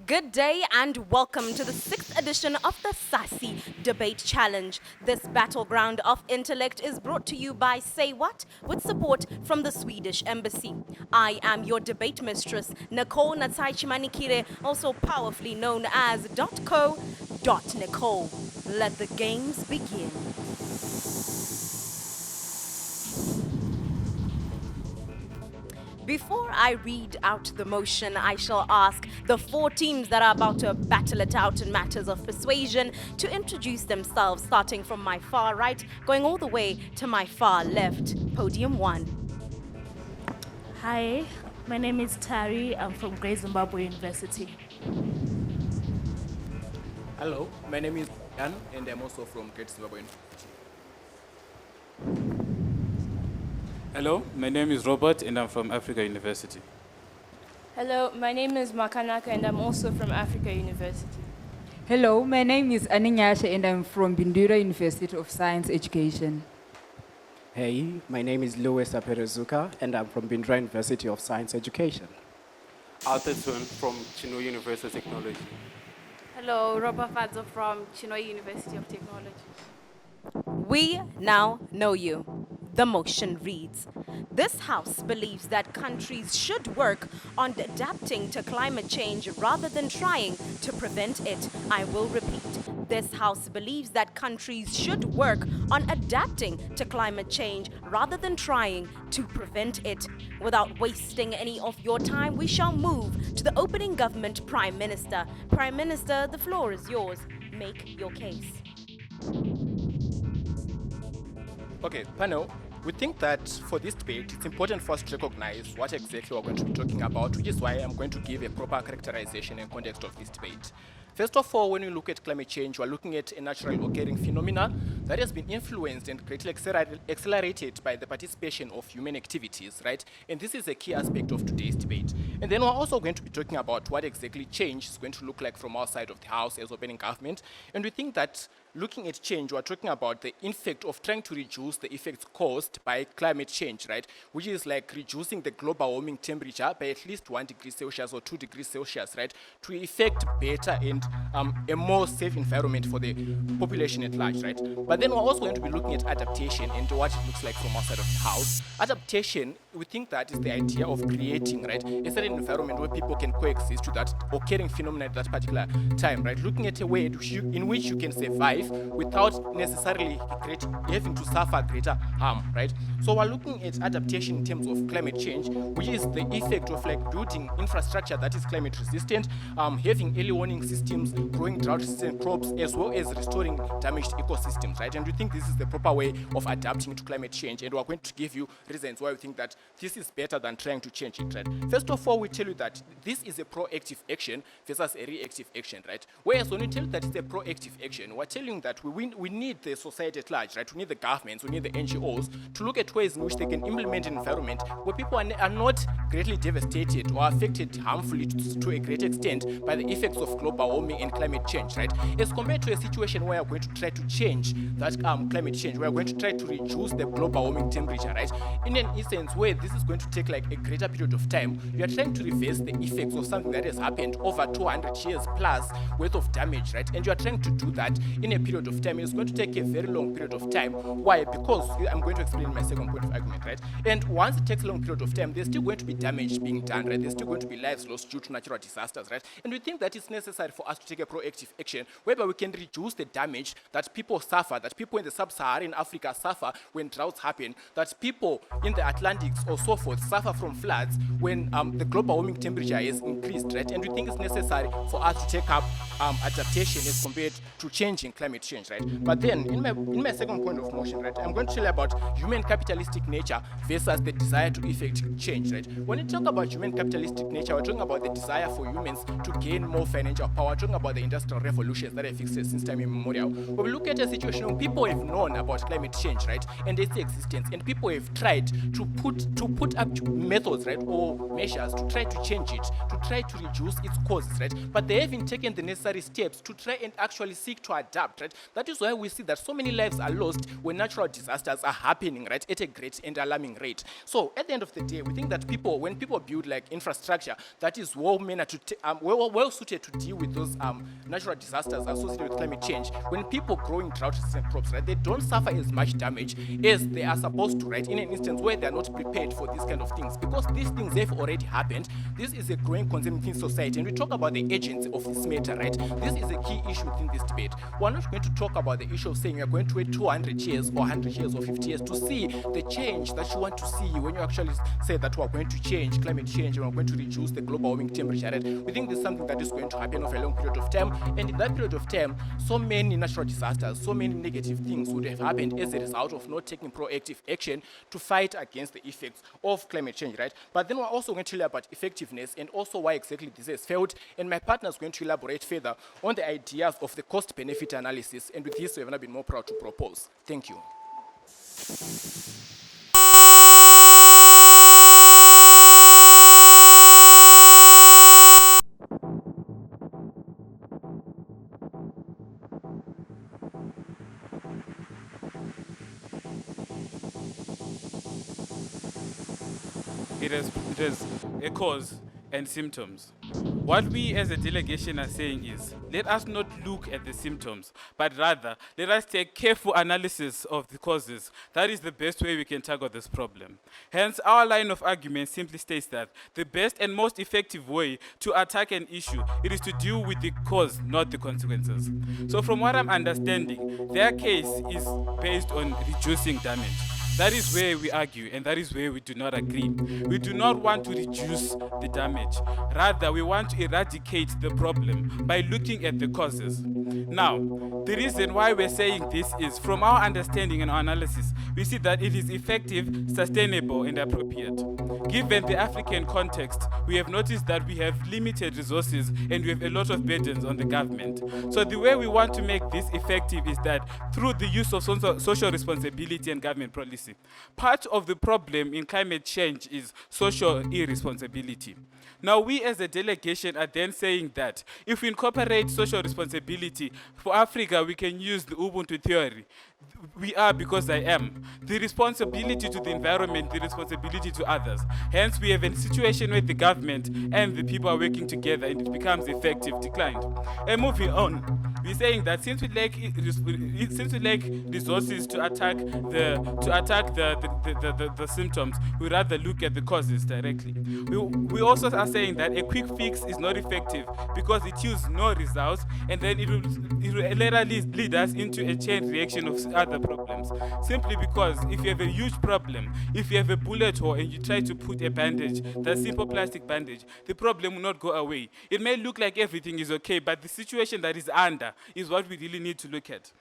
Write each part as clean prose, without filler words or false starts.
Good day and welcome to the 6th edition of the SASI Debate Challenge. This battleground of intellect is brought to you by SAYWHAT with support from the Swedish Embassy. I am your debate mistress, Nicole Natsai-Chimanikire, also powerfully known as .co.Nicole. Let the games begin. Before I read out the motion, I shall ask the four teams that are about to battle it out in matters of persuasion to introduce themselves, starting from my far right, going all the way to my far left. Podium 1. Hi, my name is Tari. I'm from Great Zimbabwe University. Hello, my name is Jan and I'm also from Great Zimbabwe University. Hello, my name is Robert and I'm from Africa University. Hello, my name is Makanaka and I'm also from Africa University. Hello, my name is Aninyasha and I'm from Bindura University of Science Education. Hey, my name is Louis Aperezuka and I'm from Bindura University of Science Education. Arthur Twin from Chinhoyi University of Technology. Hello, Roba Fadzo from Chinhoyi University of Technology. We now know you. The motion reads, this House believes that countries should work on adapting to climate change rather than trying to prevent it. I will repeat. This House believes that countries should work on adapting to climate change rather than trying to prevent it. Without wasting any of your time, we shall move to the opening government Prime Minister. Prime Minister, the floor is yours. Make your case. Okay, panel, we think that for this debate, it's important for us to recognize what exactly we're going to be talking about, which is why I'm going to give a proper characterization and context of this debate. First of all, when we look at climate change, we're looking at a natural occurring phenomena that has been influenced and greatly accelerated by the participation of human activities, right? And this is a key aspect of today's debate. And then we're also going to be talking about what exactly change is going to look like from our side of the House as opening government. And we think that looking at change, we're talking about the effect of trying to reduce the effects caused by climate change, right? Which is like reducing the global warming temperature by at least 1 degree Celsius or 2 degrees Celsius, right? To effect better and a more safe environment for the population at large, right? But then we're also going to be looking at adaptation and what it looks like from our side of the House. Adaptation, we think that is the idea of creating, right, a certain environment where people can coexist to that occurring phenomenon at that particular time, right? Looking at a way in which you can survive without necessarily having to suffer greater harm, right? So we're looking at adaptation in terms of climate change, which is the effect of like building infrastructure that is climate resistant, having early warning systems, growing drought resistant crops, as well as restoring damaged ecosystems, right? And we think this is the proper way of adapting to climate change, and we're going to give you reasons why we think that this is better than trying to change it, right? First of all, we tell you that this is a proactive action versus a reactive action, right? Whereas when we tell you that it's a proactive action, we're telling that we need the society at large, right? We need the governments, we need the NGOs to look at ways in which they can implement an environment where people are not greatly devastated or affected harmfully to a great extent by the effects of global warming and climate change, right? As compared to a situation where we're going to try to change that climate change, we're going to try to reduce the global warming temperature, right? In an instance where this is going to take like a greater period of time, we are trying to reverse the effects of something that has happened over 200 years plus worth of damage, right? And you are trying to do that in a period of time. It's going to take a very long period of time. Why? Because I'm going to explain my second point of argument, right? And once it takes a long period of time, there's still going to be damage being done, right? There's still going to be lives lost due to natural disasters, right? And we think that it's necessary for us to take a proactive action whereby we can reduce the damage that people suffer, that people in the sub-Saharan Africa suffer when droughts happen, that people in the Atlantics or so forth suffer from floods when the global warming temperature is increased, right? And we think it's necessary for us to take up adaptation as compared to changing climate change, right? But then in my second point of motion, right, I'm going to tell you about human capitalistic nature versus the desire to effect change, right? When you talk about human capitalistic nature, we're talking about the desire for humans to gain more financial power. We're talking about the industrial revolutions that have existed since time immemorial. When we look at a situation where people have known about climate change, right, and its existence, and people have tried to put up methods, right, or measures to try to change it, to try to reduce its causes, right, but they haven't taken the necessary steps to try and actually seek to adapt, right? That is why we see that so many lives are lost when natural disasters are happening, right, at a great and alarming rate. So at the end of the day, we think that people therefore, when people build like infrastructure that is well suited to deal with those natural disasters associated with climate change, when people grow in drought-resistant crops, right, they don't suffer as much damage as they are supposed to, right, in an instance where they are not prepared for these kind of things, because these things have already happened. This is a growing concern within society, and we talk about the agency of this matter, right? This is a key issue within this debate. We're not going to talk about the issue of saying you're going to wait 200 years or 100 years or 50 years to see the change that you want to see when you actually say that we're going to change climate change and we're going to reduce the global warming temperature, right? We think this is something that is going to happen over a long period of time, and in that period of time, so many natural disasters, so many negative things would have happened as a result of not taking proactive action to fight against the effects of climate change, right? But then we're also going to tell you about effectiveness and also why exactly this has failed, and my partner is going to elaborate further on the ideas of the cost-benefit analysis, and with this, we have not been more proud to propose. Thank you. It has a cause and symptoms. What we as a delegation are saying is, let us not look at the symptoms, but rather, let us take careful analysis of the causes. That is the best way we can tackle this problem. Hence, our line of argument simply states that the best and most effective way to attack an issue, it is to deal with the cause, not the consequences. So from what I'm understanding, their case is based on reducing damage. That is where we argue, and that is where we do not agree. We do not want to reduce the damage. Rather, we want to eradicate the problem by looking at the causes. Now, the reason why we're saying this is, from our understanding and our analysis, we see that it is effective, sustainable, and appropriate. Given the African context, we have noticed that we have limited resources and we have a lot of burdens on the government. So the way we want to make this effective is that through the use of social responsibility and government policy. Part of the problem in climate change is social irresponsibility. Now, we as a delegation are then saying that if we incorporate social responsibility, for Africa, we can use the Ubuntu theory. We are because I am. The responsibility to the environment, the responsibility to others. Hence, we have a situation where the government and the people are working together and it becomes effective declined. And moving on, we're saying that since we lack resources to attack the symptoms, we rather look at the causes directly. We also are saying that a quick fix is not effective because it yields no results, and then it will later lead us into a chain reaction of other problems. Simply because if you have a huge problem, if you have a bullet hole and you try to put a bandage, that simple plastic bandage, the problem will not go away. It may look like everything is okay, but the situation that is under is what we really need to look at.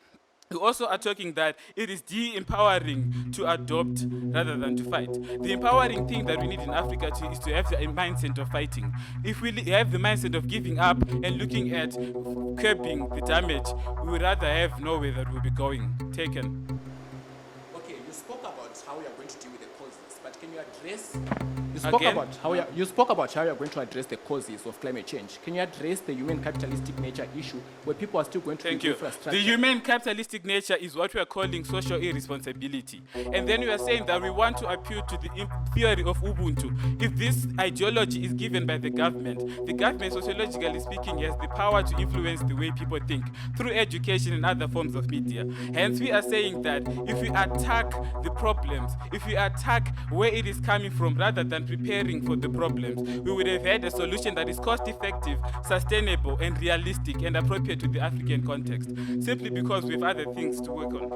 We also are talking that it is de-empowering to adopt rather than to fight. The empowering thing that we need in Africa is to have the mindset of fighting. If we have the mindset of giving up and looking at curbing the damage, we would rather have nowhere that we'll be going. Taken. Okay, you spoke about how you are going to deal with the causes, but can you address... You spoke about how you are going to address the causes of climate change. Can you address the human capitalistic nature issue where people are still going to build infrastructure? The human capitalistic nature is what we are calling social irresponsibility. And then we are saying that we want to appeal to the theory of Ubuntu. If this ideology is given by the government, sociologically speaking, has the power to influence the way people think through education and other forms of media. Hence, we are saying that if we attack the problems, if we attack where it is coming from rather than preparing for the problems, we would have had a solution that is cost-effective, sustainable, and realistic and appropriate to the African context, simply because we have other things to work on.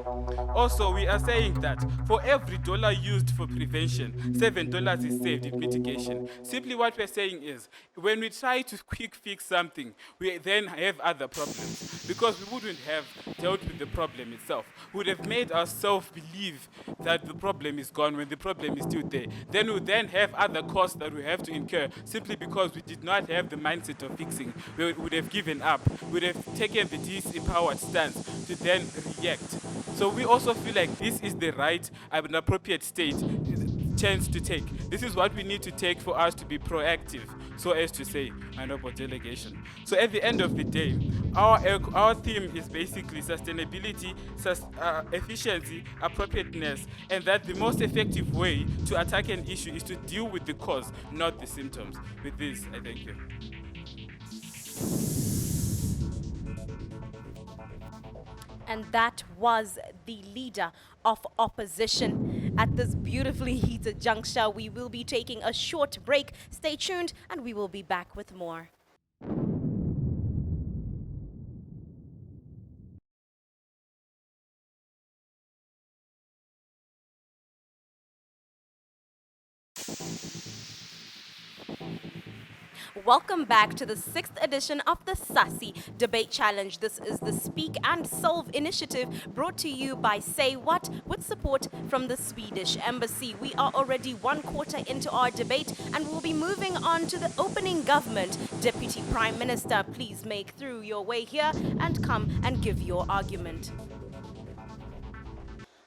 Also, we are saying that for every dollar used for prevention, $7 is saved in mitigation. Simply what we're saying is, when we try to quick fix something, we then have other problems, because we wouldn't have dealt with the problem itself. We would have made ourselves believe that the problem is gone when the problem is still there. Then we would then have other costs that we have to incur simply because we did not have the mindset of fixing. We would have given up. We would have taken the disempowered stance to then react. So we also feel like this is the right and appropriate state chance to take. This is what we need to take for us to be proactive, so as to say, my noble delegation. So at the end of the day, our theme is basically sustainability, efficiency, appropriateness, and that the most effective way to attack an issue is to deal with the cause, not the symptoms. With this, I thank you. And that was the leader of opposition. At this beautifully heated juncture, we will be taking a short break. Stay tuned and we will be back with more. Welcome back to the 6th edition of the SASI Debate Challenge. This is the Speak and Solve initiative brought to you by Say What with support from the Swedish Embassy. We are already 1/4 into our debate and we'll be moving on to the opening government. Deputy Prime Minister, please make through your way here and come and give your argument.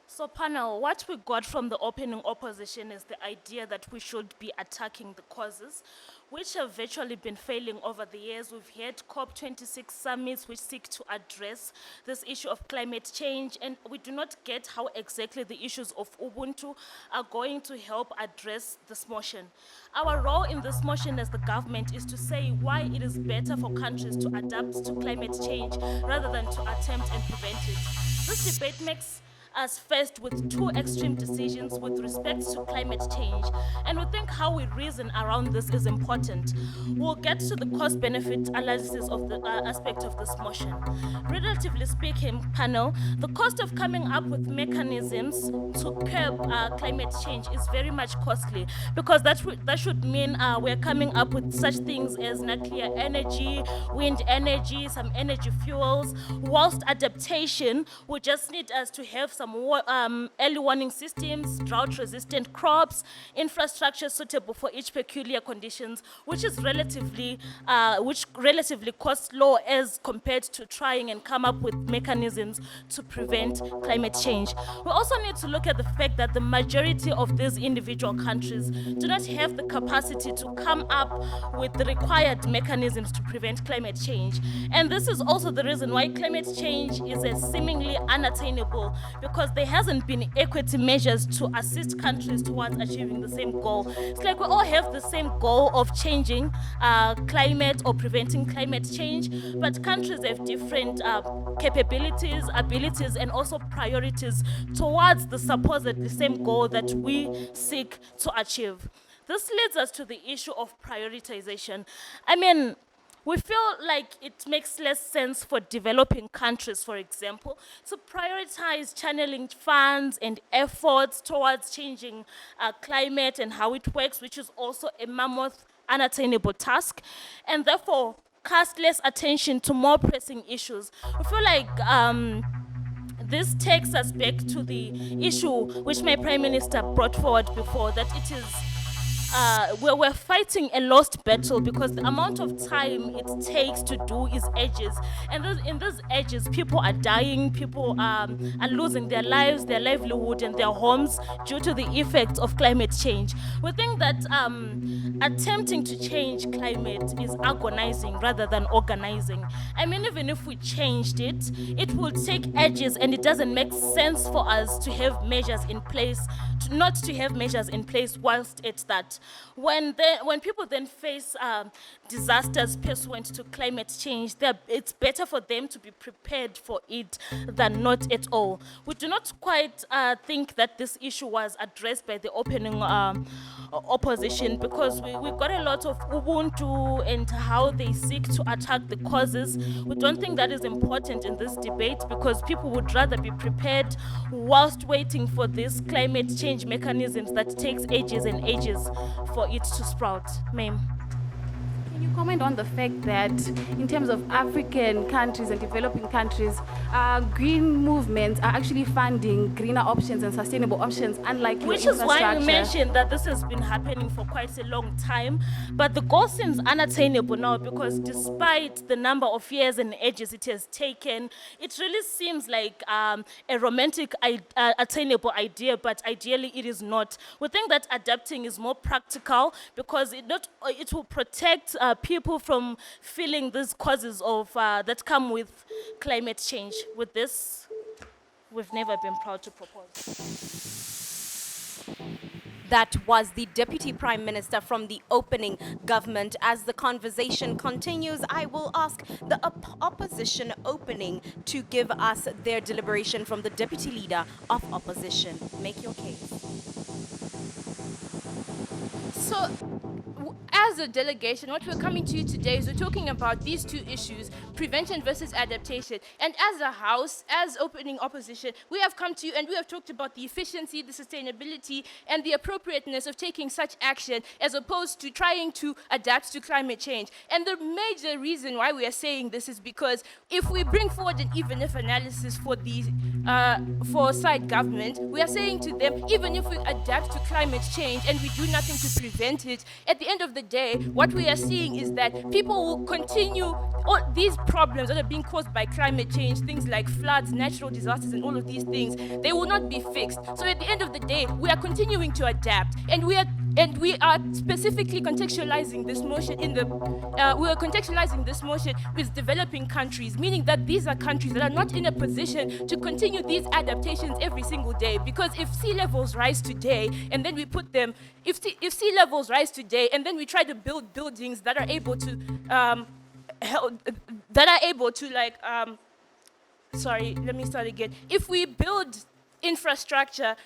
So panel, what we got from the opening opposition is the idea that we should be attacking the causes, which have virtually been failing over the years. We've had COP26 summits which seek to address this issue of climate change, and we do not get how exactly the issues of Ubuntu are going to help address this motion. Our role in this motion as the government is to say why it is better for countries to adapt to climate change rather than to attempt and prevent it. This debate makes us faced with two extreme decisions with respect to climate change, and we think how we reason around this is important. We'll get to the cost-benefit analysis of the aspect of this motion. Relatively speaking, panel, the cost of coming up with mechanisms to curb climate change is very much costly, because that should mean we're coming up with such things as nuclear energy, wind energy, some energy fuels, whilst adaptation would just need us to have some early warning systems, drought-resistant crops, infrastructure suitable for each peculiar conditions, which relatively costs low as compared to trying and come up with mechanisms to prevent climate change. We also need to look at the fact that the majority of these individual countries do not have the capacity to come up with the required mechanisms to prevent climate change. And this is also the reason why climate change is seemingly unattainable, because there hasn't been equity measures to assist countries towards achieving the same goal. It's like we all have the same goal of changing climate or preventing climate change, but countries have different capabilities, abilities, and also priorities towards the supposedly same goal that we seek to achieve. This leads us to the issue of prioritization. I mean, we feel like it makes less sense for developing countries, for example, to prioritize channeling funds and efforts towards changing climate and how it works, which is also a mammoth, unattainable task, and therefore cast less attention to more pressing issues. We feel like this takes us back to the issue which my Prime Minister brought forward before, that it is we're fighting a lost battle, because the amount of time it takes to do is ages. And in those ages, people are dying, people are losing their lives, their livelihood, and their homes due to the effects of climate change. We think that attempting to change climate is agonizing rather than organizing. I mean, even if we changed it, it will take ages, and it doesn't make sense for us to have measures in place, not to have measures in place whilst it's that. When people then face disasters pursuant to climate change, it's better for them to be prepared for it than not at all. We do not quite think that this issue was addressed by the opening opposition, because we got a lot of Ubuntu and how they seek to attack the causes. We don't think that is important in this debate, because people would rather be prepared whilst waiting for these climate change mechanisms that takes ages and ages for it to sprout. Ma'am. you comment on the fact that in terms of African countries and developing countries, green movements are actually funding greener options and sustainable options, unlike your Which is why infrastructure? you mentioned that this has been happening for quite a long time, but the goal seems unattainable now because despite the number of years and ages it has taken, it really seems like a romantic, attainable idea, but ideally it is not. We think that adapting is more practical because it will protect people from feeling these causes of that come with climate change. With this, we've never been proud to propose. That was the Deputy Prime Minister from the opening government. As the conversation continues, I will ask the opposition opening to give us their deliberation from the Deputy Leader of Opposition. Make your case. So, as a delegation, what we're coming to you today is we're talking about these two issues, prevention versus adaptation. And as a house, as opening opposition, we have come to you and we have talked about the efficiency, the sustainability, and the appropriateness of taking such action as opposed to trying to adapt to climate change. And the major reason why we are saying this is because if we bring forward an even-if analysis for side government, we are saying to them, even if we adapt to climate change and we do nothing to prevent it, at the end of the day, what we are seeing is that people will continue all these problems that are being caused by climate change, things like floods, natural disasters, and all of these things, they will not be fixed. So at the end of the day, we are continuing to adapt, and we are specifically contextualizing this motion with developing countries, meaning that these are countries that are not in a position to continue these adaptations every single day. Because if sea levels rise today, and then we put them, if sea levels rise today, and then we try to build buildings that are able to sorry, let me start again. If we build infrastructure,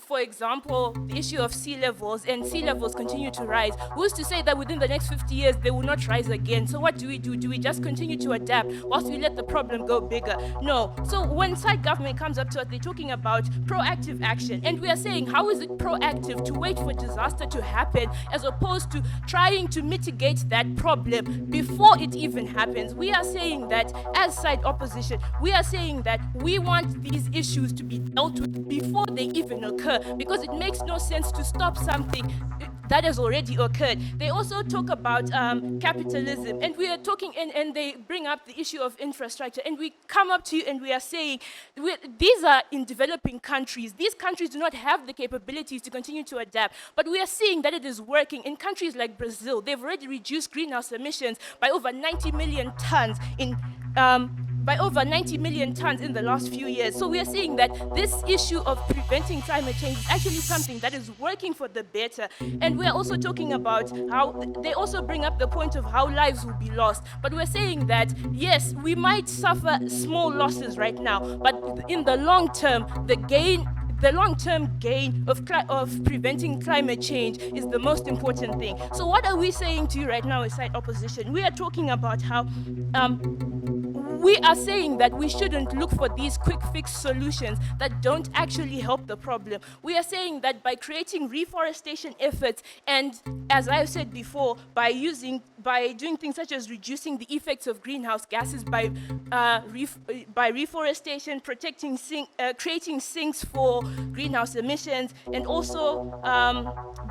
for example, the issue of sea levels, and sea levels continue to rise, who's to say that within the next 50 years they will not rise again? So what do? Do we just continue to adapt whilst we let the problem go bigger? No. So when side government comes up to us, they're talking about proactive action, and we are saying, how is it proactive to wait for disaster to happen as opposed to trying to mitigate that problem before it even happens? We are saying that as side opposition, we are saying that we want these issues to be dealt with before they even occur, because it makes no sense to stop something that has already occurred. They also talk about capitalism, and we are talking, and they bring up the issue of infrastructure, and we come up to you and we are saying, these are in developing countries. These countries do not have the capabilities to continue to adapt, but we are seeing that it is working. In countries like Brazil, they've already reduced greenhouse emissions by over 90 million tons in the last few years. So we are seeing that this issue of preventing climate change is actually something that is working for the better. And we are also talking about how they also bring up the point of how lives will be lost. But we're saying that, yes, we might suffer small losses right now, but in the long term, the long-term gain of preventing climate change is the most important thing. So what are we saying to you right now as side opposition? We are talking about how we are saying that we shouldn't look for these quick fix solutions that don't actually help the problem. We are saying that by creating reforestation efforts, and as I've said before, by doing things such as reducing the effects of greenhouse gases by reforestation, creating sinks for greenhouse emissions, and also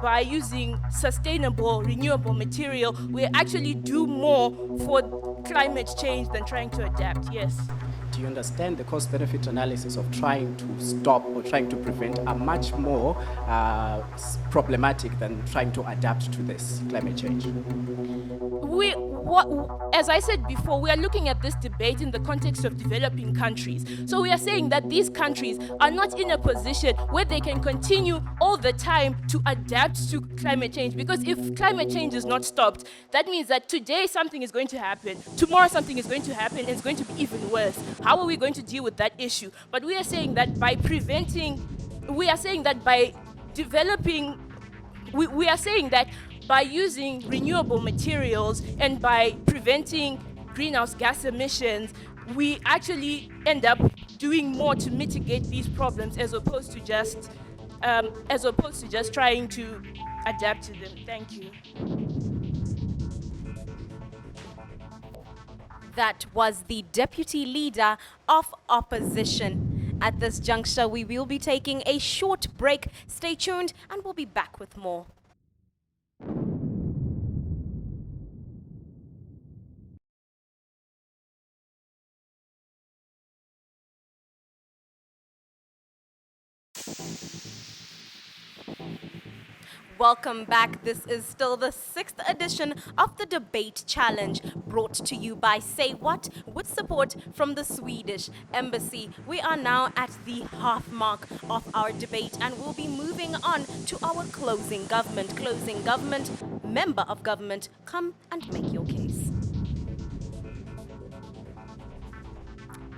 by using sustainable, renewable material, we actually do more for climate change than trying to adapt. Yes. Do you understand the cost-benefit analysis of trying to stop or trying to prevent are much more problematic than trying to adapt to this climate change? As I said before, we are looking at this debate in the context of developing countries. So we are saying that these countries are not in a position where they can continue all the time to adapt to climate change. Because if climate change is not stopped, that means that today something is going to happen, tomorrow something is going to happen, and it's going to be even worse. How are we going to deal with that issue? But we are saying that by by using renewable materials and by preventing greenhouse gas emissions, we actually end up doing more to mitigate these problems as opposed to just trying to adapt to them. Thank you. That was the deputy leader of opposition. At this juncture, we will be taking a short break. Stay tuned and we'll be back with more. Welcome back. This is still the 6th edition of the Debate Challenge, brought to you by Say What, with support from the Swedish Embassy. We are now at the half mark of our debate and we'll be moving on to our closing government. Closing government, member of government, come and make your case.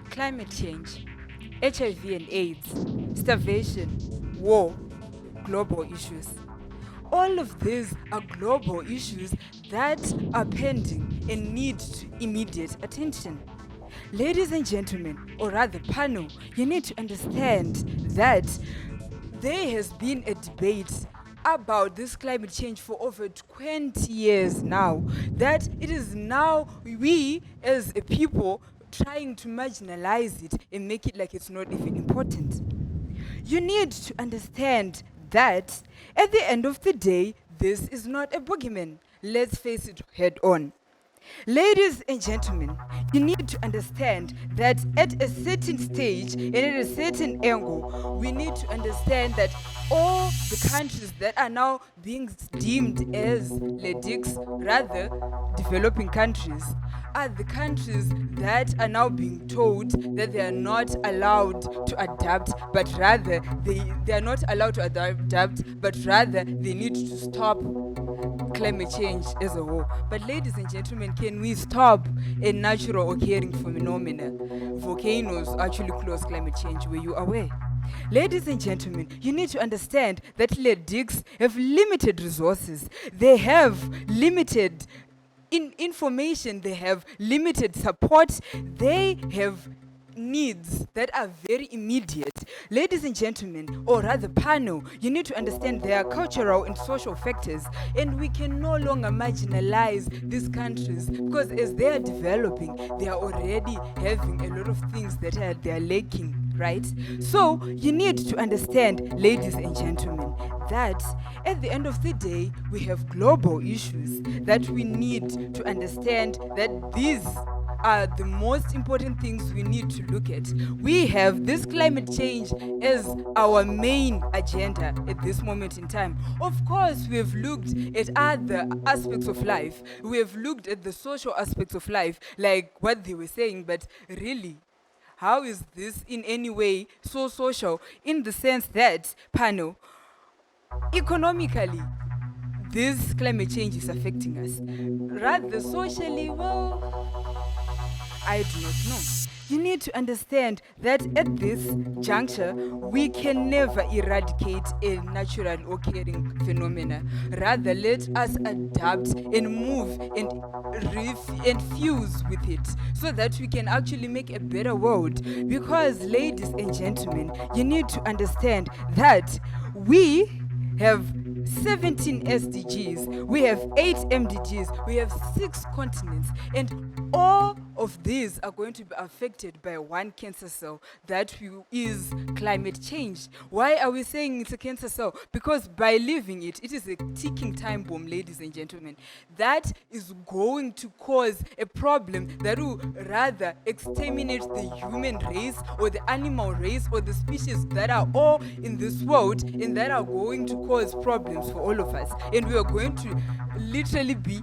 Climate change, HIV and AIDS, starvation, war, global issues. All of these are global issues that are pending and need immediate attention. Ladies and gentlemen, or rather panel, you need to understand that there has been a debate about this climate change for over 20 years now, that it is now we as a people trying to marginalize it and make it like it's not even important. You need to understand that at the end of the day, this is not a boogeyman. Let's face it head on. Ladies and gentlemen, you need to understand that at a certain stage and at a certain angle, we need to understand that all the countries that are now being deemed as LEDICs, rather developing countries, are the countries that are now being told that they are not allowed to adapt, but rather they are not allowed to adapt, but rather they need to stop climate change as a whole. But ladies and gentlemen, can we stop a natural occurring phenomena? Volcanoes actually cause climate change. Were you aware? Ladies and gentlemen, you need to understand that LEDICs have limited resources. They have limited information, they have limited support, they have needs that are very immediate. Ladies and gentlemen, or rather panel, you need to understand there are cultural and social factors, and we can no longer marginalize these countries because as they are developing, they are already having a lot of things that they are lacking, right? So you need to understand, ladies and gentlemen, that at the end of the day, we have global issues that we need to understand that these are the most important things we need to look at. We have this climate change as our main agenda at this moment in time. Of course, we have looked at other aspects of life. We have looked at the social aspects of life, like what they were saying, but really, how is this in any way so social? In the sense that, panel, economically, this climate change is affecting us. Rather socially, well, I do not know. You need to understand that at this juncture, we can never eradicate a natural occurring phenomena. Rather, let us adapt and move and fuse with it so that we can actually make a better world. Because, ladies and gentlemen, you need to understand that we have 17 SDGs, we have 8 MDGs, we have 6 continents, and all of these are going to be affected by one cancer cell that is climate change. Why are we saying it's a cancer cell? Because by leaving it, it is a ticking time bomb, ladies and gentlemen. That is going to cause a problem that will rather exterminate the human race or the animal race or the species that are all in this world, and that are going to cause problems for all of us. And we are going to literally be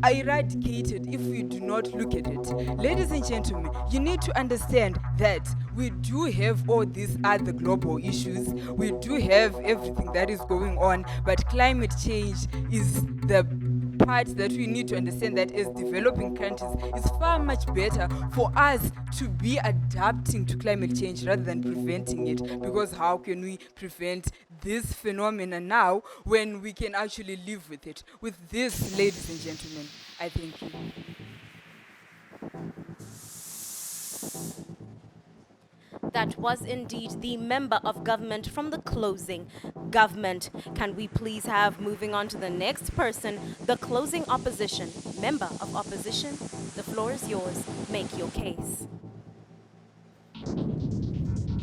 eradicated if we do not look at it. Ladies and gentlemen, you need to understand that we do have all these other global issues. We do have everything that is going on, but climate change is the part that we need to understand that as developing countries, it's far much better for us to be adapting to climate change rather than preventing it. Because how can we prevent this phenomenon now when we can actually live with it? With this, ladies and gentlemen, I thank you. That was indeed the member of government from the closing government. Can we please have, moving on to the next person, the closing opposition? Member of opposition, the floor is yours. Make your case.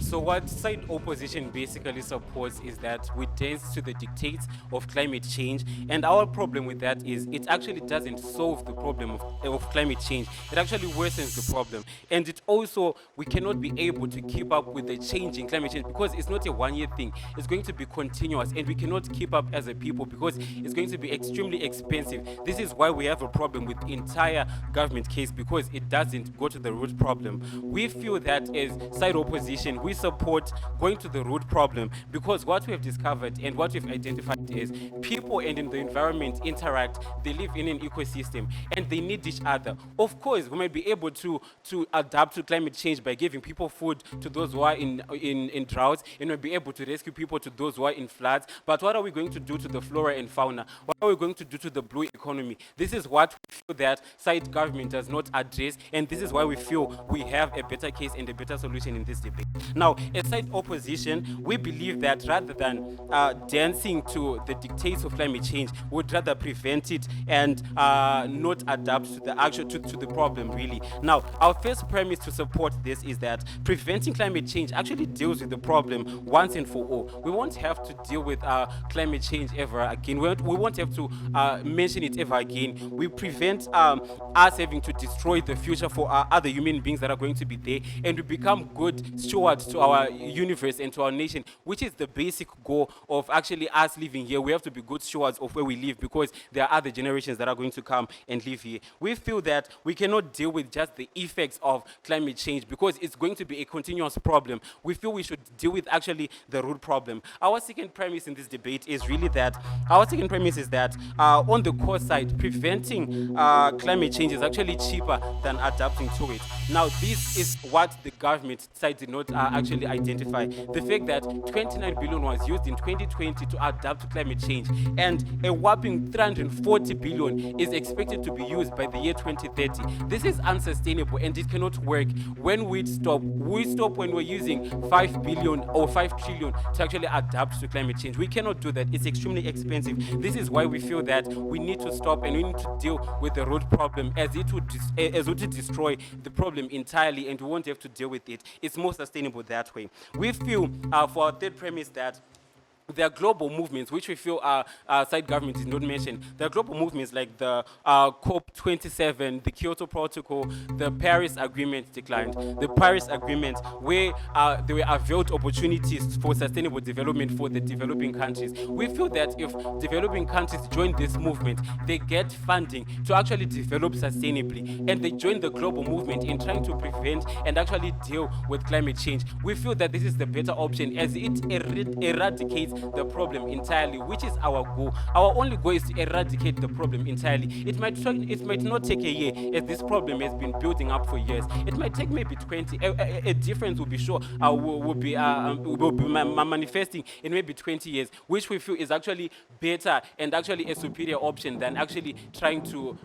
So what side opposition basically supports is that we dance to the dictates of climate change, and our problem with that is it actually doesn't solve the problem of climate change. It actually worsens the problem, and it also, we cannot be able to keep up with the changing climate change because it's not a one-year thing. It's going to be continuous, and we cannot keep up as a people because it's going to be extremely expensive. This is why we have a problem with the entire government case, because it doesn't go to the root problem. We feel that as side opposition, we support going to the root problem, because what we have discovered and what we've identified is people and in the environment interact. They live in an ecosystem and they need each other. Of course, we might be able to adapt to climate change by giving people food to those who are in droughts, and we'll be able to rescue people to those who are in floods. But what are we going to do to the flora and fauna? What are we going to do to the blue economy? This is what we feel that side government does not address, and this is why we feel we have a better case and a better solution in this debate. Now, as side opposition, we believe that rather than dancing to the dictates of climate change, we would rather prevent it and not adapt to the actual to the problem, really. Now, our first premise to support this is that preventing climate change actually deals with the problem once and for all. We won't have to deal with climate change ever again. We won't have to mention it ever again. We prevent us having to destroy the future for other human beings that are going to be there, and we become good stewards to our universe and to our nation, which is the basic goal of actually us living here. We have to be good stewards of where we live, because there are other generations that are going to come and live here. We feel that we cannot deal with just the effects of climate change because it's going to be a continuous problem. We feel we should deal with actually the root problem. Our second premise in this debate is really that on the cost side, preventing climate change is actually cheaper than adapting to it. Now, this is what the government side did not actually identify. The fact that 29 billion was used in 2020 to adapt to climate change, and a whopping 340 billion is expected to be used by the year 2030. This is unsustainable and it cannot work. When we stop when we're using 5 billion or 5 trillion to actually adapt to climate change. We cannot do that. It's extremely expensive. This is why we feel that we need to stop and we need to deal with the root problem, as it would destroy the problem entirely, and we won't have to deal with it. It's more sustainable that way. We feel, for our third premise, that there are global movements which we feel side government did not mention. There are global movements like the COP27, the Kyoto Protocol, the Paris Agreement declined. The Paris Agreement, where there were availed opportunities for sustainable development for the developing countries. We feel that if developing countries join this movement, they get funding to actually develop sustainably, and they join the global movement in trying to prevent and actually deal with climate change. We feel that this is the better option, as it eradicates the problem entirely, which is our goal. Our only goal is to eradicate the problem entirely. It might not take a year, as this problem has been building up for years. It might take maybe 20. A difference will be sure will be manifesting in maybe 20 years, which we feel is actually better and actually a superior option than actually trying to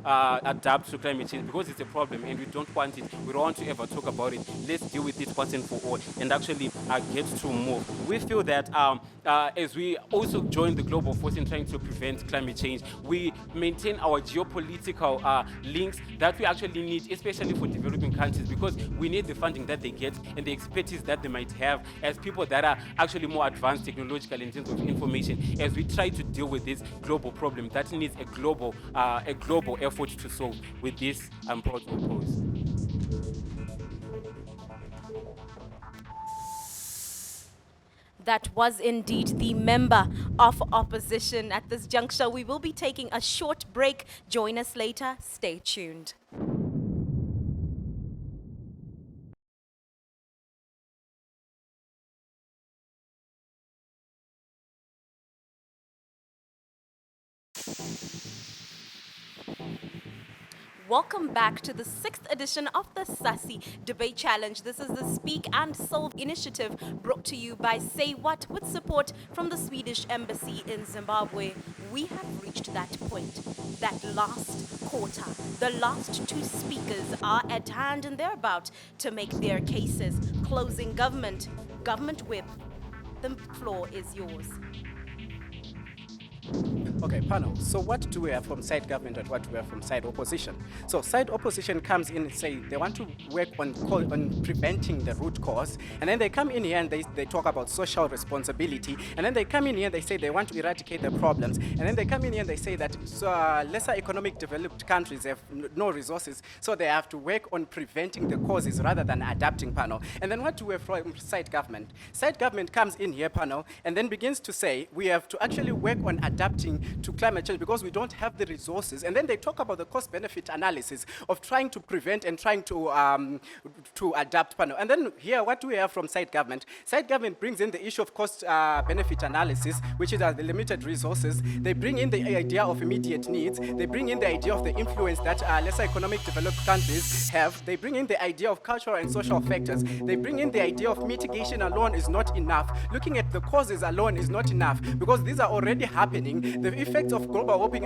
adapt to climate change, because it's a problem and we don't want it. We don't want to ever talk about it. Let's deal with it once and for all and actually get to move. We feel that as we also join the global force in trying to prevent climate change, we maintain our geopolitical links that we actually need, especially for developing countries, because we need the funding that they get and the expertise that they might have as people that are actually more advanced technologically in terms of information, as we try to deal with this global problem that needs a global effort to solve. With this, I'm proud to oppose. That was indeed the member of opposition. At this juncture, we will be taking a short break. Join us later. Stay tuned. Welcome back to the 6th edition of the SASI Debate Challenge. This is the Speak and Solve initiative brought to you by SAYWHAT with support from the Swedish Embassy in Zimbabwe. We have reached that point, that last quarter. The last two speakers are at hand and they're about to make their cases. Closing government whip. The floor is yours. Okay, panel. So what do we have from side government and what do we have from side opposition? So side opposition comes in and say they want to work on preventing the root cause, and then they come in here and they talk about social responsibility, and then they come in here and they say they want to eradicate the problems, and then they come in here and they say that lesser economic developed countries have no resources, so they have to work on preventing the causes rather than adapting, panel. And then what do we have from side government? Side government comes in here, panel, and then begins to say we have to actually work on adapting to climate change because we don't have the resources. And then they talk about the cost-benefit analysis of trying to prevent and trying to adapt, panel. And then here, what do we have from side government? Side government brings in the issue of cost-benefit analysis, which is the limited resources. They bring in the idea of immediate needs. They bring in the idea of the influence that lesser economic developed countries have. They bring in the idea of cultural and social factors. They bring in the idea of mitigation alone is not enough. Looking at the causes alone is not enough because these are already happening. The effects of global warming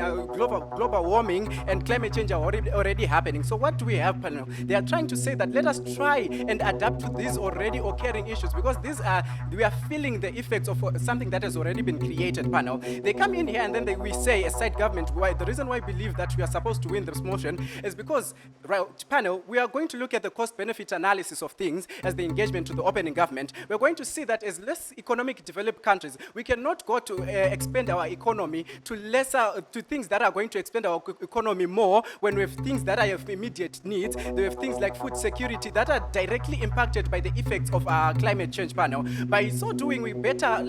and climate change are already happening. So what do we have, panel? They are trying to say that let us try and adapt to these already occurring issues because we are feeling the effects of something that has already been created, panel. They come in here and then we say as side government, the reason why I believe that we are supposed to win this motion is because, right, panel, we are going to look at the cost-benefit analysis of things as the engagement to the opening government. We're going to see that as less economic developed countries, we cannot go to expand our economy to things that are going to expand our economy more when we have things that are of immediate needs. We have things like food security that are directly impacted by the effects of climate change, panel. By so doing, we better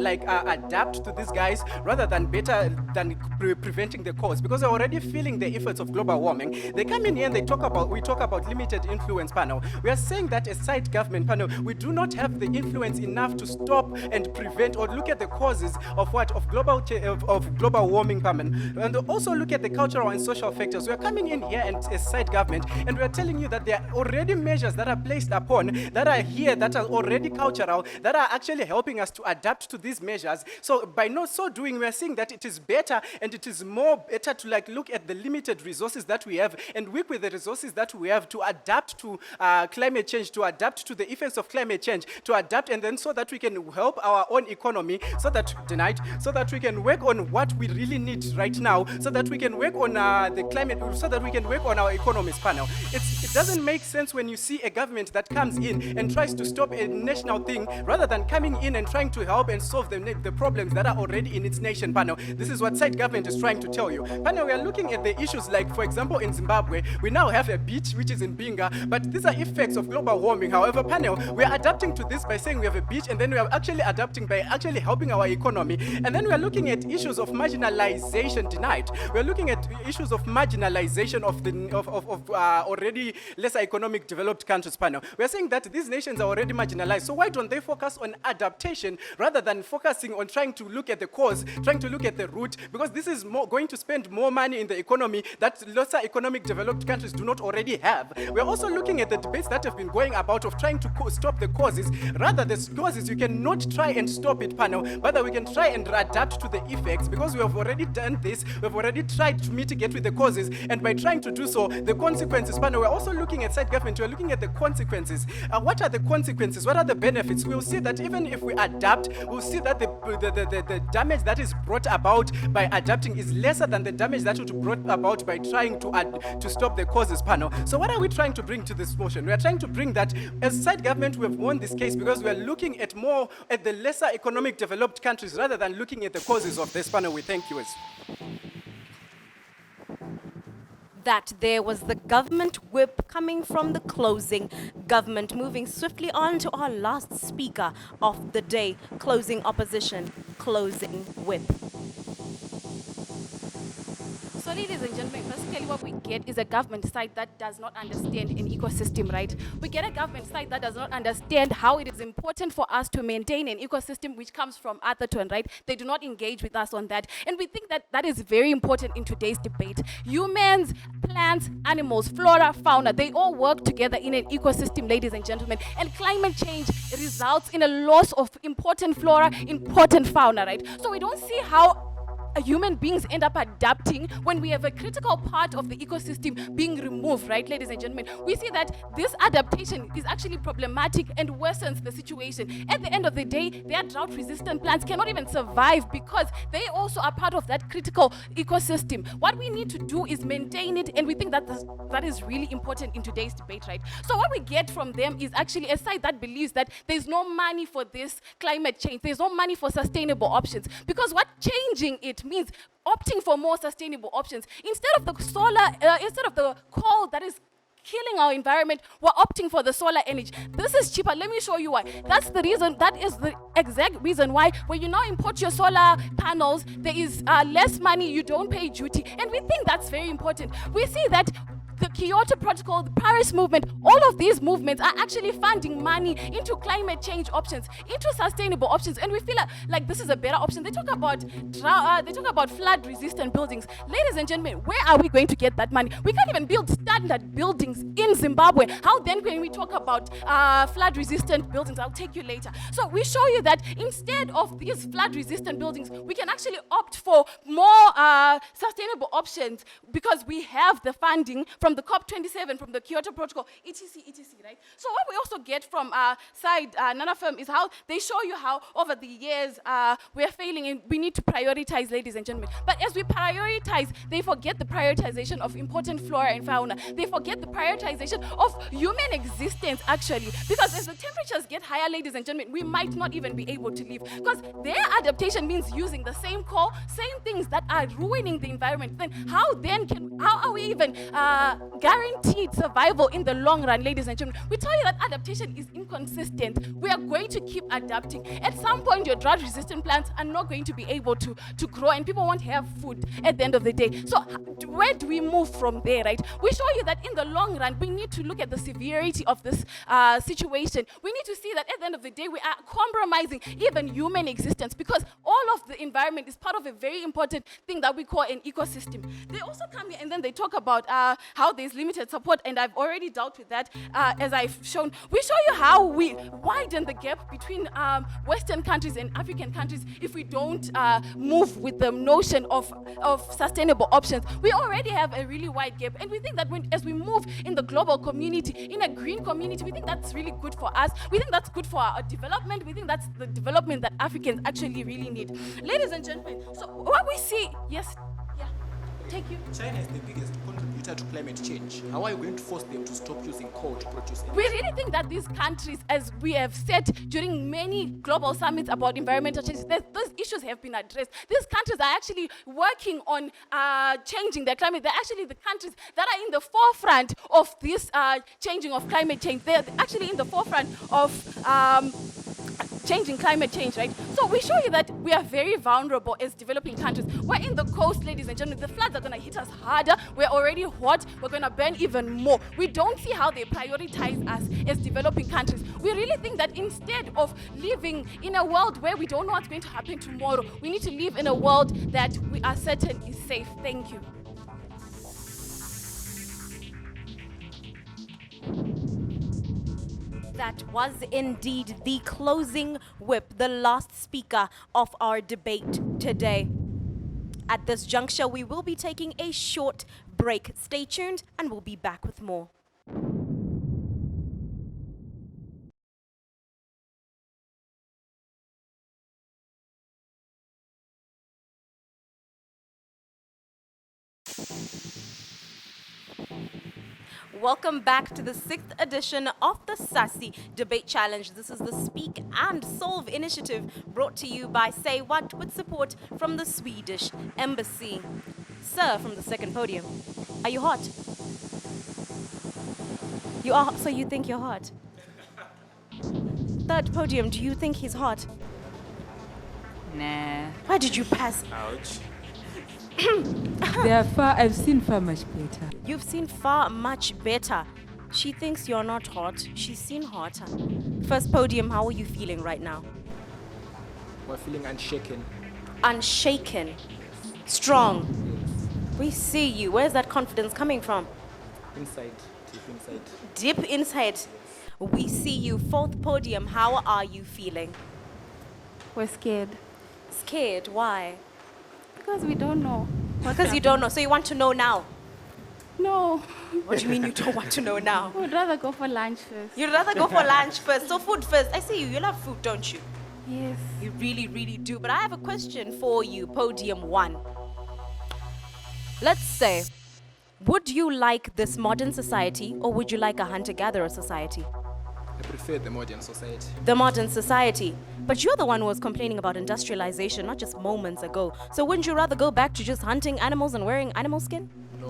adapt to these guys rather than preventing the cause because they're already feeling the effects of global warming. They come in here and we talk about limited influence, panel. We are saying that as side government, panel, we do not have the influence enough to stop and prevent or look at the causes of global warming, panel, and also look at the cultural and social factors. We are coming in here and as side government and we are telling you that there are already measures that are placed upon that are here that are already cultural that are actually helping us to adapt to these measures. So by not so doing, we are saying that it is better and it is more better to look at the limited resources that we have and work with the resources that we have to adapt to climate change, to adapt to the effects of climate change, to adapt and then so that we can help our own economy, so that we can work on what we really need right now, so that we can work on the climate, so that we can work on our economies, panel. It doesn't make sense when you see a government that comes in and tries to stop a national thing rather than coming in and trying to help and solve the problems that are already in its nation, panel. This is what side government is trying to tell you. Panel, we are looking at the issues like, for example, in Zimbabwe, we now have a beach which is in Bindura, but these are effects of global warming. However, panel, we are adapting to this by saying we have a beach and then we are actually adapting by actually helping our economy. And then we are looking at issues of marginalization denied. We are looking at issues of marginalization of already lesser economic developed countries, panel. We are saying that these nations are already marginalized. So why don't they focus on adaptation rather than focusing on trying to look at the cause, trying to look at the root? Because this is going to spend more money in the economy that lesser economic developed countries do not already have. We are also looking at the debates that have been going about of trying to stop the causes. Rather, the causes, you cannot try and stop it, panel, but we can try and adapt to the effects because we have already done this. We have already tried to mitigate with the causes, and by trying to do so, the consequences, panel, we're also looking at side government, we're looking at the consequences. What are the consequences? What are the benefits? We'll see that even if we adapt, we'll see that the damage that is brought about by adapting is lesser than the damage that would be brought about by trying to stop the causes, panel. So what are we trying to bring to this motion? We are trying to bring that as side government, we have won this case because we are looking at more at the lesser economic developed countries rather than looking at the causes of this, panel. We thank you. That there was the government whip coming from the closing government. Moving swiftly on to our last speaker of the day, closing opposition, closing whip. So ladies and gentlemen, basically what we get is a government side that does not understand an ecosystem, right? We get a government side that does not understand how it is important for us to maintain an ecosystem which comes from Atherton, right? They do not engage with us on that. And we think that that is very important in today's debate. Humans, plants, animals, flora, fauna, they all work together in an ecosystem, ladies and gentlemen. And climate change results in a loss of important flora, important fauna, right? So we don't see how human beings end up adapting when we have a critical part of the ecosystem being removed, right, ladies and gentlemen? We see that this adaptation is actually problematic and worsens the situation. At the end of the day, their drought-resistant plants cannot even survive because they also are part of that critical ecosystem. What we need to do is maintain it, and we think that that is really important in today's debate, right? So what we get from them is actually a side that believes that there's no money for this climate change, there's no money for sustainable options, because what changing it means opting for more sustainable options. Instead of the instead of the coal that is killing our environment, we're opting for the solar energy. This is cheaper. Let me show you why. That's the reason, that is the exact reason why when you now import your solar panels, there is less money, you don't pay duty. And we think that's very important. We see that the Kyoto Protocol, the Paris movement, all of these movements are actually funding money into climate change options, into sustainable options, and we feel like this is a better option. They talk about flood-resistant buildings. Ladies and gentlemen, where are we going to get that money? We can't even build standard buildings in Zimbabwe. How then can we talk about flood-resistant buildings? I'll take you later. So we show you that instead of these flood-resistant buildings, we can actually opt for more sustainable options because we have the funding from the COP27, from the Kyoto Protocol, etc., right? So what we also get from our side, Nana Firm, is how they show you how over the years we're failing and we need to prioritize, ladies and gentlemen. But as we prioritize, they forget the prioritization of important flora and fauna. They forget the prioritization of human existence, actually. Because as the temperatures get higher, ladies and gentlemen, we might not even be able to live. Because their adaptation means using the same coal, same things that are ruining the environment. Then how are we even guaranteed survival in the long run, ladies and gentlemen? We tell you that adaptation is inconsistent. We are going to keep adapting. At some point, your drought-resistant plants are not going to be able to grow, and people won't have food at the end of the day. So where do we move from there, right? We show you that in the long run, we need to look at the severity of this situation. We need to see that at the end of the day, we are compromising even human existence, because all of the environment is part of a very important thing that we call an ecosystem. They also come here and then they talk about how there's limited support, and I've already dealt with that as I've shown. We show you how we widen the gap between Western countries and African countries if we don't move with the notion of sustainable options. We already have a really wide gap, and we think that as we move in the global community, in a green community, we think that's really good for us. We think that's good for our development. We think that's the development that Africans actually really need. Ladies and gentlemen, so what we see, yes, yeah, take you. China is the biggest contributor to climate change. How are you going to force them to stop using coal to produce energy? We really think that these countries, as we have said during many global summits about environmental change, those issues have been addressed. These countries are actually working on changing their climate. They're actually the countries that are in the forefront of this changing of climate change. They're actually in the forefront of changing climate change, right? So we show you that we are very vulnerable as developing countries. We're in the coast, ladies and gentlemen. The floods are going to hit us harder. We're already hot. We're going to burn even more. We don't see how they prioritize us as developing countries. We really think that instead of living in a world where we don't know what's going to happen tomorrow, we need to live in a world that we are certain is safe. Thank you. That was indeed the closing whip, the last speaker of our debate today. At this juncture, we will be taking a short break. Stay tuned and we'll be back with more. Welcome back to the 6th edition of the SASI Debate Challenge. This is the Speak and Solve initiative brought to you by SAYWHAT with support from the Swedish Embassy. Sir, from the second podium, are you hot? You are, so you think you're hot? Third podium, do you think he's hot? Nah. Why did you pass? Ouch. I've seen far much better. You've seen far much better. She thinks you're not hot. She's seen hotter. First podium, how are you feeling right now? We're feeling unshaken. Unshaken. Strong. We see you. Where's that confidence coming from? Inside, deep inside. Deep inside. We see you. Fourth podium, how are you feeling? We're scared. Scared. Why? Because we don't know. Because you don't know. So you want to know now. No. What do you mean you don't want to know now? We'd rather go for lunch first. You'd rather go for lunch first. So food first. I see you. You love food, don't you? Yes. You really, really do. But I have a question for you, Podium 1. Let's say, would you like this modern society or would you like a hunter-gatherer society? I prefer the modern society. The modern society. But you're the one who was complaining about industrialization not just moments ago. So wouldn't you rather go back to just hunting animals and wearing animal skin? No.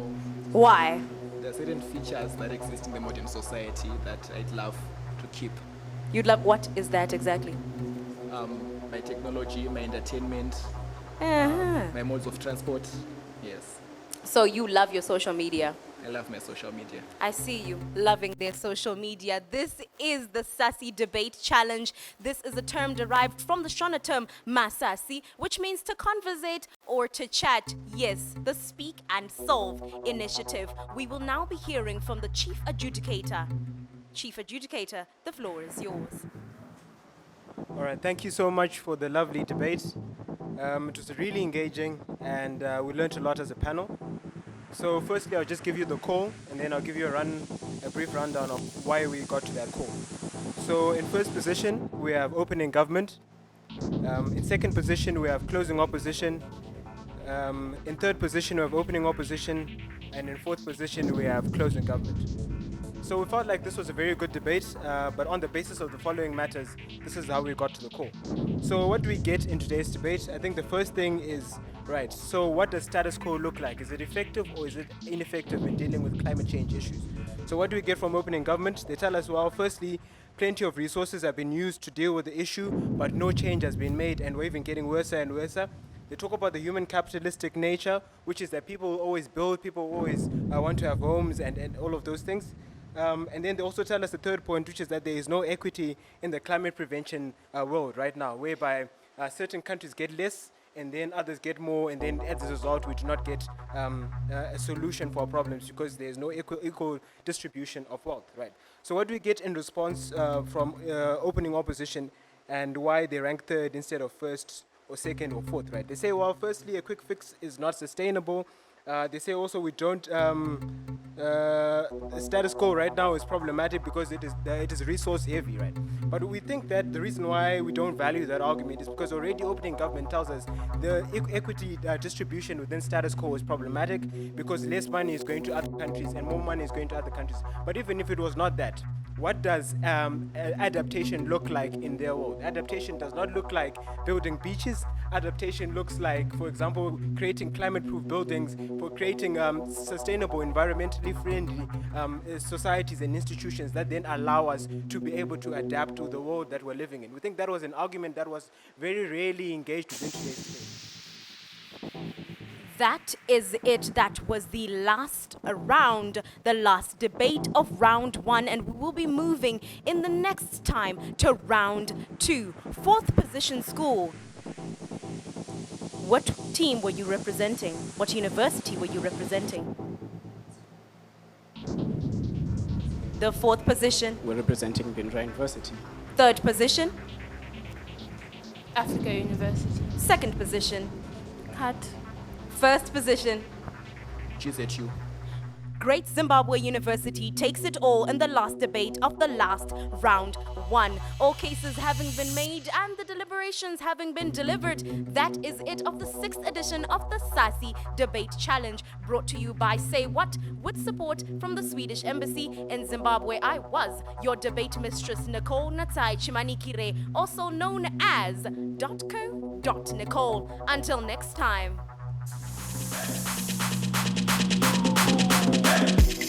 Why? There are certain features that exist in the modern society that I'd love to keep. You'd love, what is that exactly? My technology, my entertainment, Uh-huh. my modes of transport. Yes, So you love your social media. I love my social media. I see you loving their social media. This is the SASI Debate Challenge. This is a term derived from the Shona term masasi, which means to conversate or to chat. Yes, the Speak and Solve initiative. We will now be hearing from the Chief Adjudicator. Chief Adjudicator, the floor is yours. All right, thank you so much for the lovely debate. It was really engaging and we learned a lot as a panel. So firstly, I'll just give you the call and then I'll give you a brief rundown of why we got to that call. So in first position, we have opening government. In second position, we have closing opposition. In third position, we have opening opposition. And in fourth position, we have closing government. So we felt like this was a very good debate, but on the basis of the following matters, this is how we got to the call. So what do we get in today's debate? I think the first thing is, right, so what does status quo look like? Is it effective or is it ineffective in dealing with climate change issues? So what do we get from opening government? They tell us, well, firstly, plenty of resources have been used to deal with the issue, but no change has been made, and we're even getting worse and worse. They talk about the human capitalistic nature, which is that people always build, people always want to have homes and all of those things. And then they also tell us the third point, which is that there is no equity in the climate prevention world right now, whereby certain countries get less and then others get more, and then as a result we do not get a solution for our problems because there is no equal distribution of wealth, right? So what do we get in response from opening opposition and why they rank third instead of first or second or fourth, right? They say, well, firstly, a quick fix is not sustainable. They say also we don't, the status quo right now is problematic because it is resource heavy, right? But we think that the reason why we don't value that argument is because already opening government tells us the equity distribution within status quo is problematic because less money is going to other countries and more money is going to other countries. But even if it was not that, what does adaptation look like in their world? Adaptation does not look like building beaches. Adaptation looks like, for example, creating climate-proof buildings, for creating sustainable, environmentally friendly societies and institutions that then allow us to be able to adapt to the world that we're living in. We think that was an argument that was very rarely engaged with in today's debate. That is it. That was the last round, the last debate of round 1, and we will be moving in the next time to round 2. Fourth position school. What team were you representing? What university were you representing? The fourth position. We're representing Bindura University. Third position. Africa University. Second position. Cut. First position. GZU. Great Zimbabwe University takes it all in the last debate of the last round 1. All cases having been made and the deliberations having been delivered, that is it of the 6th edition of the SASI Debate Challenge, brought to you by Say What, with support from the Swedish Embassy in Zimbabwe. I was your debate mistress, Nicole Natsai Chimanikire, also known as .co.Nicole. Until next time. Hey.